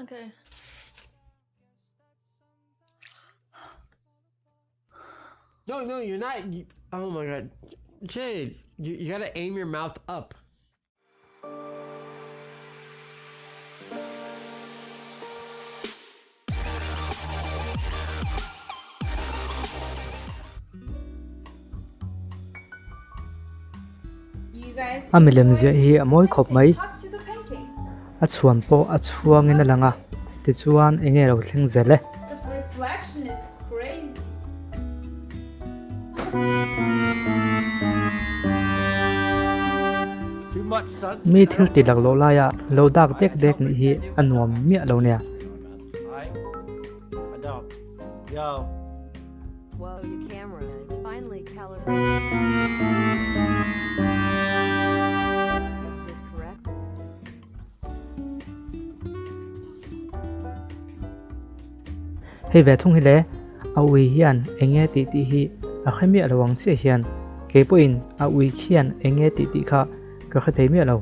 Okay. No, you're not. Oh my god. Jade, you gotta aim your mouth up. You guys Amilem zia hi amoi khop mai talk to the painting. a chuan po a chuang in alanga ti chuan enge ro thleng zele The reflection is crazy. Too much sun. mi thil ti lak lo la ya lo dak tek dek ni hi anuam mi lo ne I don't. Yo. Whoa, your camera is finally calibrated. Did correct? hei ve thung hi le a ui hian enge ti ti hi a khami alawang che hian ke po in a ui khian enge ti ti kha ka kha thei mi alo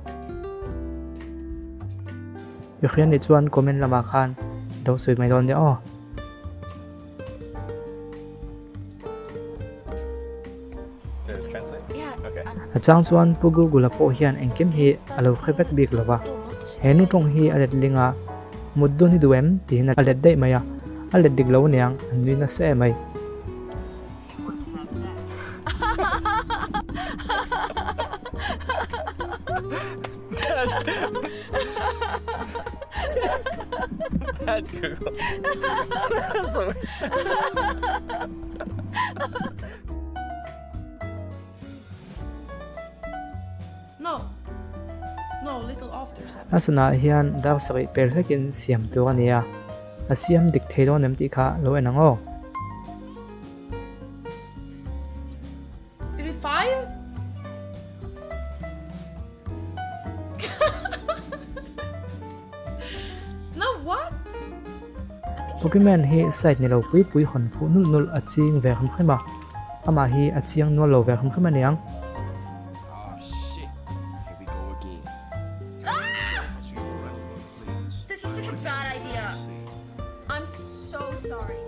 yo khian ni chuan comment lama khan do soi mai don de o a chang chuan pugu gula po hian engkem hi alo khevek bik lawa henu tong hi alet linga muddu ni duem ti na alet dei maya alet dik lo niang anui na se mai Bad Google. No, little after. asana hian dak sari perhekin siam tu ania a siam dik theilo nem ti kha lo enango Is it 5? No, what? Pokemon hi site ni lo pui pui hon fu nul nul a ching ve kham khama ama hi a chiang no lo ve kham khama niang Oh shit. Here we go again. This is such a bad idea. I'm so sorry.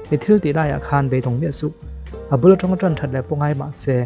he thil ti la ya khan be tong me su a bul tong tran that le pongai ma se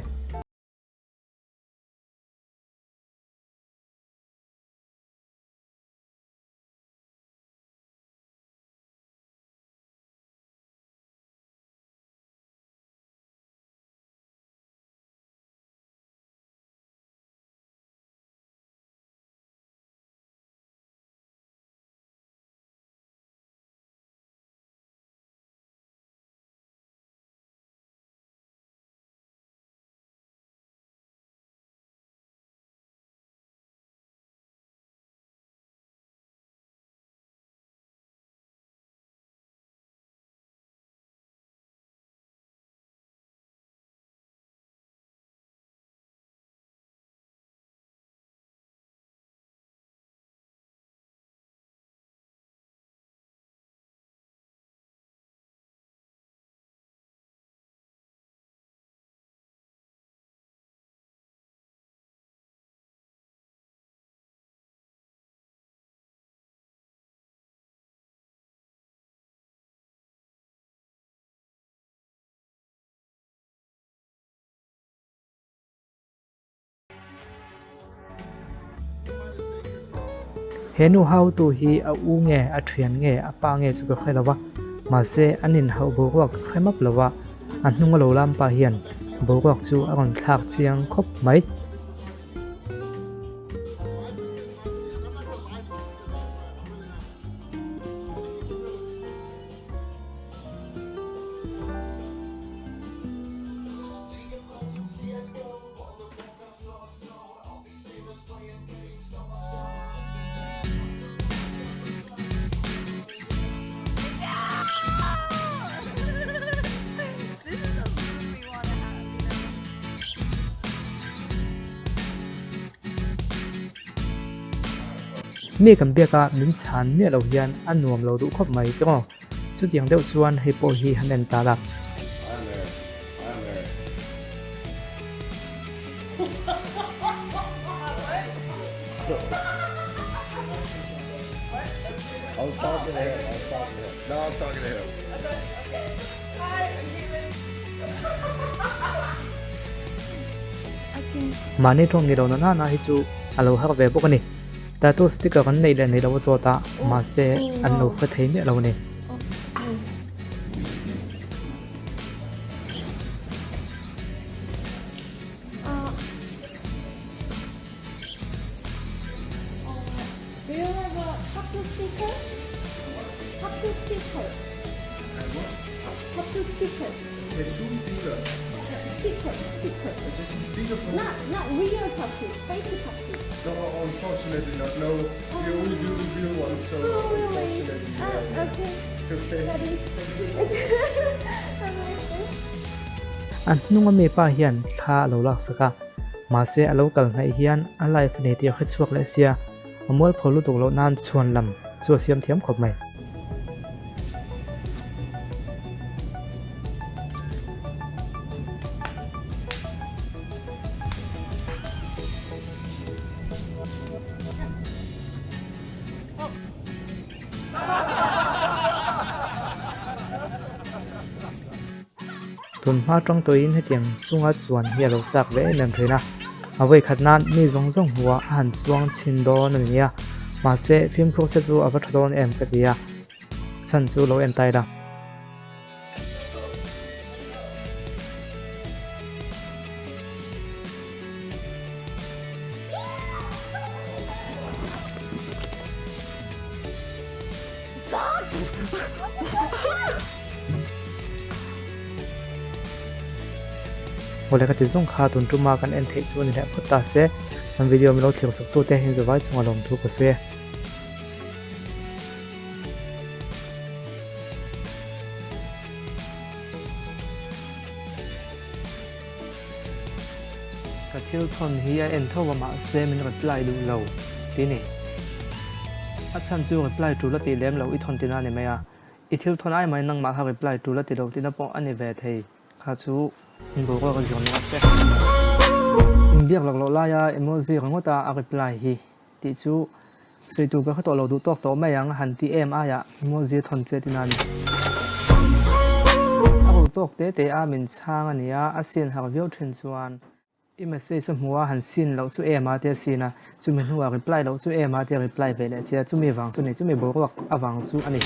henu how tu hi a u nge a thian nge a pa nge chu ka khelawa ma se anin hau bo wak khemap lawa an hnung lo lam pa hian bo wak chu a ron thak chiang khop mai This is a room we want to have, you know? mi kan beka min chan mi lo hian an nuam lo du khop mai to chu tiang deuh chuan hei po hi hanen ta la I was talking to him. No, I was talking to him. มาในตรงนี้เราหน้าให้จูฮัลโหลฮักเว็บกันนี่แต่ตัวสติ๊กเกอร์กันในเดือนนี้เราโจทย์มาเซอันเราเพื่อไทยเนี่ยเราเนี่ย Do you have a tattoo sticker? Tattoo sticker. Tattoo sticker. Sticker. Not real tattoo. Fake tattoo. No, unfortunately not. No, we only do the real ones. So Oh, really? unfortunately, Okay. okay. That is. Amazing. อันนุ่งมีป้าเฮียนท่าเราลักษกะมาเซอโลกัลในเฮียนอะไรฟเนติขึ้นช่วงเลเซียอมวยพอลุตุกเรานานชวนลำชัวเสียมเทียมขบไหมตุนมาตรงตัวอินให้เตียงจุงอาจวนเฮียเราจากเวเมมเทนะเอาไว้ขัดนานมีจงหัวหันจวงชินโดนเนี่ยมาเซฟิล์มโคเซจูอวัตโดนเอ็มกันดีอะฉันจูเราเอ็นไตละวันแรกที่ส่งข่าวตุนจุมากันเอ็นเทจูนี่แหละพุทธาเซมันวิดีโอมีเราเที่ยวสักตัวแต่เห็นจะไว้จงอารมณ์ทุกข์เสียกระเที่ยวทนเฮียเอ็นเท่าว่ามาเซมันกับปลายดูเราทีนี่อาจารย์จูกับปลายจูละตีเลี้ยมเราอีทนตีน่าเนี่ยไหมอ่ะอีเที่ยวทนไอ้ไม่นั่งมาหากับปลายจูละตีเราตีน่าปองอันนี้เวทีข้าจูอินบอกว่ากันจงนักเสียอินเบียกหลักเราล่ายาเอโมซีของว่าตาอากับปลายฮีติจูสิจูก็เขาตัวเราดูตอกตัวไม่ยังหันที่เอ็มอายะเอโมซีทนเจตินันอาดูตอกเตะอามินช่างอันนี้อาเซียนหากวิวทินจวนอีเมซีสมัวหันซินเราจูเอ็มอาเตซีนะจูมีหัวกับปลายเราจูเอ็มอาเตกับปลายเวลเจียจูมีวังจูนี่จูมีบอกว่าอาวังจูอันนี้